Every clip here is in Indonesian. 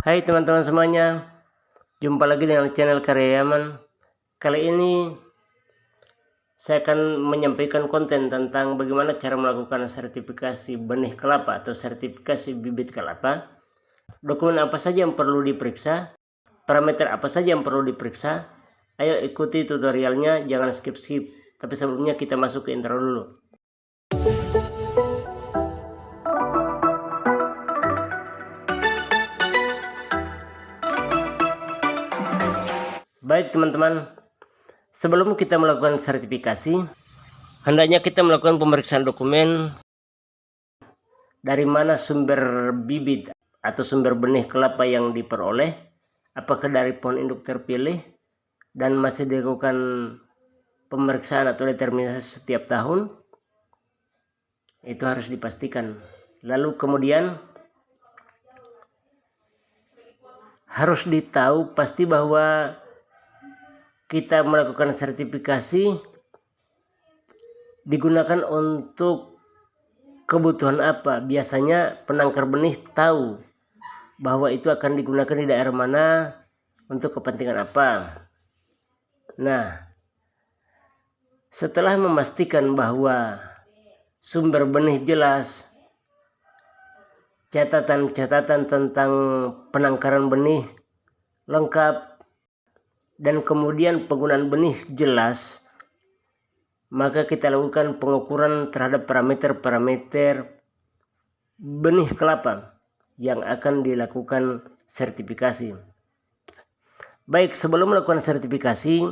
Hai teman-teman semuanya, jumpa lagi dengan channel Karya Yaman. Kali ini saya akan menyampaikan konten tentang bagaimana cara melakukan sertifikasi benih kelapa atau sertifikasi bibit kelapa. Dokumen apa saja yang perlu diperiksa, parameter apa saja yang perlu diperiksa. Ayo ikuti tutorialnya, jangan skip-skip. Tapi sebelumnya kita masuk ke intro dulu. Baik teman-teman, sebelum kita melakukan sertifikasi, hendaknya kita melakukan pemeriksaan dokumen dari mana sumber bibit atau sumber benih kelapa yang diperoleh, apakah dari pohon induk terpilih, dan masih dilakukan pemeriksaan atau determinasi setiap tahun. Itu harus dipastikan. Lalu kemudian harus ditahu pasti bahwa kita melakukan sertifikasi digunakan untuk kebutuhan apa. Biasanya penangkar benih tahu bahwa itu akan digunakan di daerah mana untuk kepentingan apa. Nah, setelah memastikan bahwa sumber benih jelas, catatan-catatan tentang penangkaran benih lengkap, dan kemudian penggunaan benih jelas, maka kita lakukan pengukuran terhadap parameter-parameter benih kelapa yang akan dilakukan sertifikasi. Baik, sebelum melakukan sertifikasi,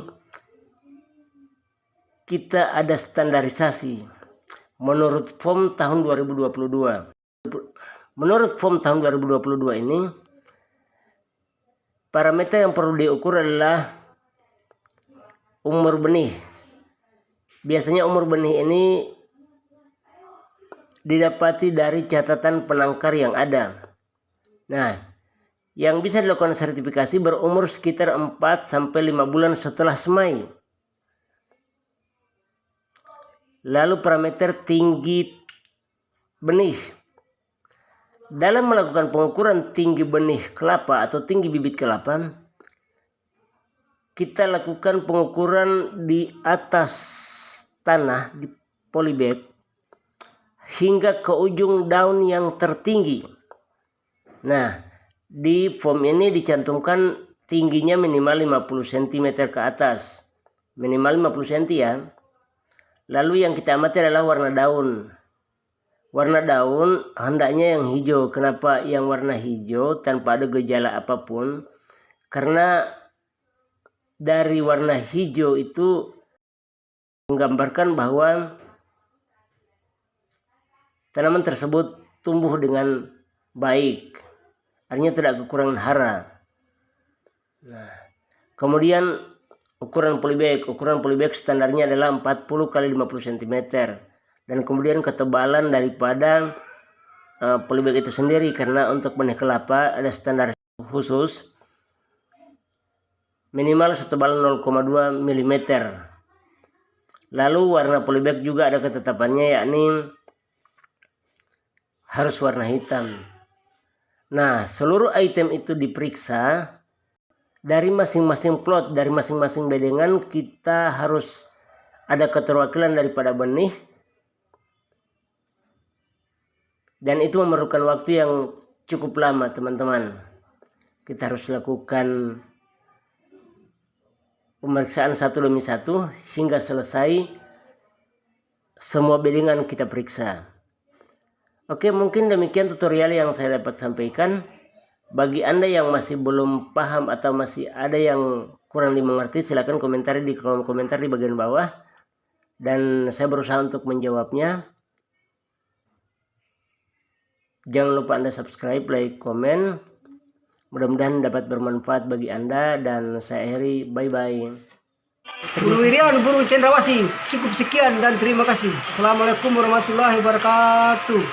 kita ada standarisasi menurut form tahun 2022. Menurut form tahun 2022 ini, parameter yang perlu diukur adalah umur benih. Biasanya umur benih ini didapati dari catatan penangkar yang ada. Nah, yang bisa dilakukan sertifikasi berumur sekitar 4-5 bulan setelah semai. Lalu parameter tinggi benih. Dalam melakukan pengukuran tinggi benih kelapa atau tinggi bibit kelapa, kita lakukan pengukuran di atas tanah di polybag hingga ke ujung daun yang tertinggi. Nah, di form ini dicantumkan tingginya minimal 50 cm ke atas. Minimal 50 cm ya. Lalu yang kita amati adalah warna daun. Warna daun hendaknya yang hijau. Kenapa yang warna hijau tanpa ada gejala apapun? Karena dari warna hijau itu menggambarkan bahwa tanaman tersebut tumbuh dengan baik. Artinya tidak kekurangan hara. Nah, kemudian ukuran polybag standarnya adalah 40 x 50 cm. Dan kemudian ketebalan daripada polybag itu sendiri, karena untuk benih kelapa ada standar khusus minimal setebal 0,2 mm. Lalu warna polybag juga ada ketetapannya, yakni harus warna hitam. Nah, seluruh item itu diperiksa dari masing-masing plot, dari masing-masing bedengan. Kita harus ada keterwakilan daripada benih. Dan itu memerlukan waktu yang cukup lama teman-teman. Kita harus lakukan pemeriksaan satu demi satu hingga selesai semua bedengan kita periksa. Oke, mungkin demikian tutorial yang saya dapat sampaikan. Bagi Anda yang masih belum paham atau masih ada yang kurang dimengerti, silakan komentari di kolom komentar di bagian bawah. Dan saya berusaha untuk menjawabnya. Jangan lupa Anda subscribe, like, komen. Mudah-mudahan dapat bermanfaat bagi Anda, dan saya akhiri. Bye-bye. Guru Wirian, Guru Cendrawasih. Cukup sekian dan terima kasih. Assalamualaikum warahmatullahi wabarakatuh.